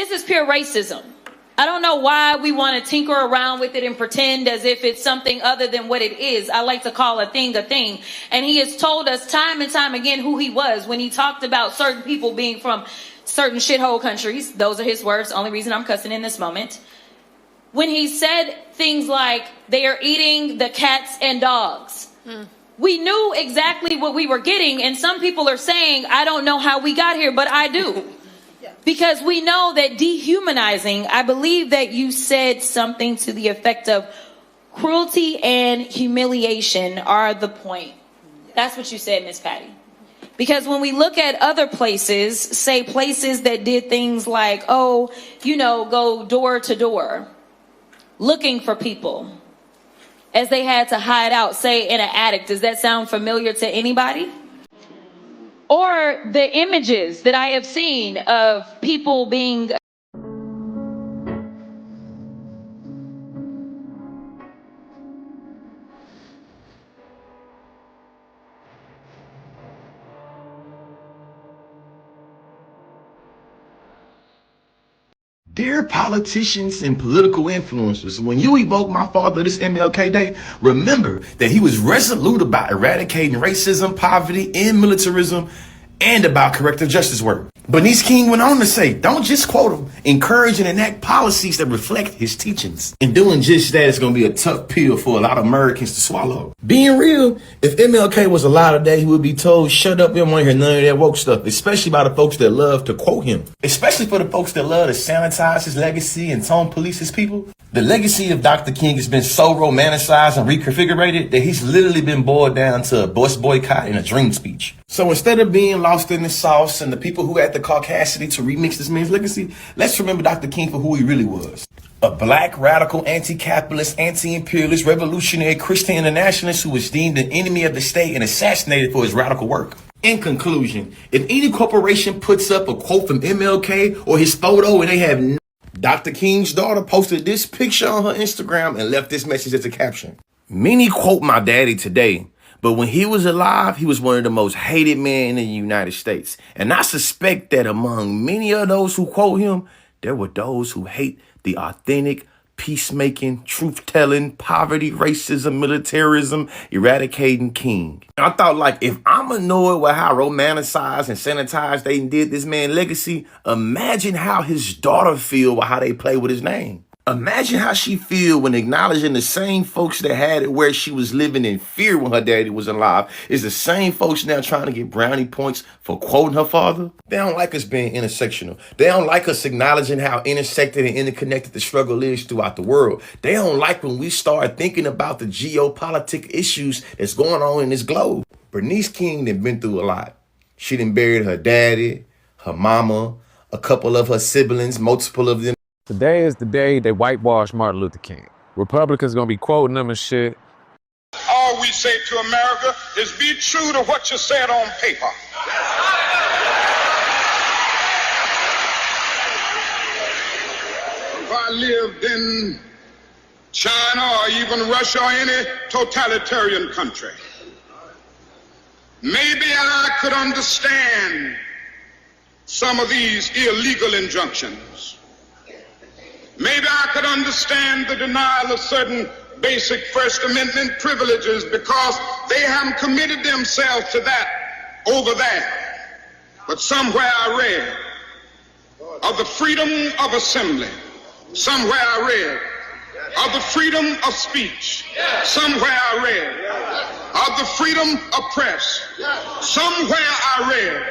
this is pure racism. I don't know why we want to tinker around with it and pretend as if it's something other than what it is. I like to call a thing a thing. And he has told us time and time again who he was when he talked about certain people being from certain shithole countries. Those are his words. Only reason I'm cussing in this moment. When he said things like they are eating the cats and dogs. We knew exactly what we were getting. And some people are saying, I don't know how we got here, but I do. Because we know that dehumanizing, I believe that you said something to the effect of cruelty and humiliation are the point. That's what you said, Miss Patty. Because when we look at other places, say places that did things like, oh, you know, go door to door, looking for people as they had to hide out, say in an attic. Does that sound familiar to anybody? Or the images that I have seen of people being Dear politicians and political influencers, when you evoke my father this MLK Day, remember that he was resolute about eradicating racism, poverty, and militarism, and about corrective justice work. Bernice King went on to say, don't just quote him, encourage and enact policies that reflect his teachings. And doing just that is going to be a tough pill for a lot of Americans to swallow. Being real, if MLK was alive today, he would be told, shut up, we don't want to hear none of that woke stuff, especially by the folks that love to quote him. Especially for the folks that love to sanitize his legacy and tone police his people. The legacy of Dr. King has been so romanticized and reconfigured that he's literally been boiled down to a bus boycott and a dream speech. So instead of being lost in the sauce and the people who had the caucasity to remix this man's legacy, let's remember Dr. King for who he really was. A black, radical, anti-capitalist, anti-imperialist, revolutionary Christian internationalist who was deemed an enemy of the state and assassinated for his radical work. In conclusion, if any corporation puts up a quote from MLK or his photo and they have Dr. King's daughter posted this picture on her Instagram and left this message as a caption. Many quote my daddy today, but when he was alive, he was one of the most hated men in the United States. And I suspect that among many of those who quote him, there were those who hate the authentic, peacemaking, truth-telling, poverty, racism, militarism, eradicating King. I thought, like, if I'm annoyed with how romanticized and sanitized they did this man's legacy, imagine how his daughter feel with how they play with his name. Imagine how she feel when acknowledging the same folks that had it where she was living in fear when her daddy was alive is the same folks now trying to get brownie points for quoting her father. They don't like us being intersectional. They don't like us acknowledging how intersected and interconnected the struggle is throughout the world. They don't like when we start thinking about the geopolitical issues that's going on in this globe. Bernice King done been through a lot. She done buried her daddy, her mama, a couple of her siblings, multiple of them. Today is the day they whitewash Martin Luther King. Republicans gonna be quoting them and shit. All we say to America is be true to what you said on paper. If I lived in China or even Russia or any totalitarian country, maybe I could understand some of these illegal injunctions. Maybe I could understand the denial of certain basic First Amendment privileges because they haven't committed themselves to that over there. But somewhere I read of the freedom of assembly. Somewhere I read of the freedom of speech. Somewhere I read of the freedom of press. Somewhere I read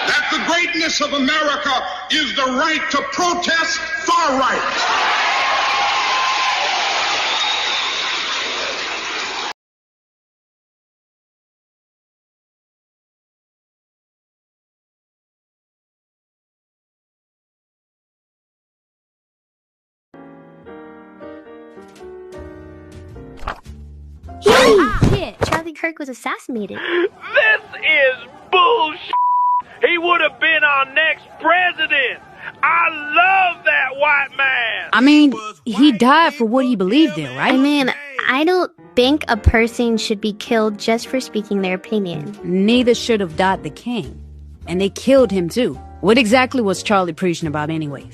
that the greatness of America is the right to protest far right. Shit, Charlie Kirk was assassinated. This is bullshit. He would have been our next president. I love that white man. I mean, he died for what he believed in, right? I mean, I don't think a person should be killed just for speaking their opinion. Neither should have died the king. And they killed him too. What exactly was Charlie preaching about anyway?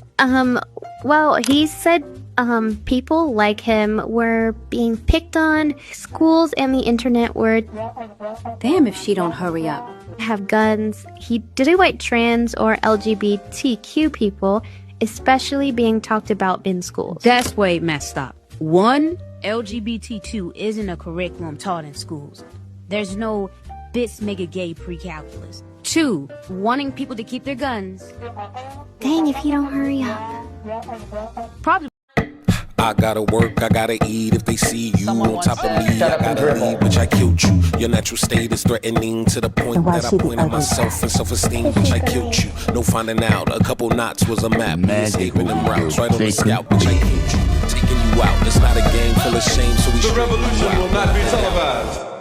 Well, he said, people like him were being picked on, schools and the internet were Damn if she don't hurry up. have guns. He didn't like trans or LGBTQ people, especially being talked about in schools. That's way messed up. 1, LGBT2 isn't a curriculum taught in schools. There's no bits make a gay pre-calculus. 2, wanting people to keep their guns. Dang if you don't hurry up. Probably. I gotta work, I gotta eat. If they see you on top of me, I gotta leave, bitch, I killed you. Your natural state is threatening to the point that I pointed myself and self-esteem, bitch, I killed you. No finding out, a couple knots was a map. Me escaping them routes, right on the scalp, bitch, I killed you. Taking you out, it's not a game full of shame, so we The revolution will not be televised.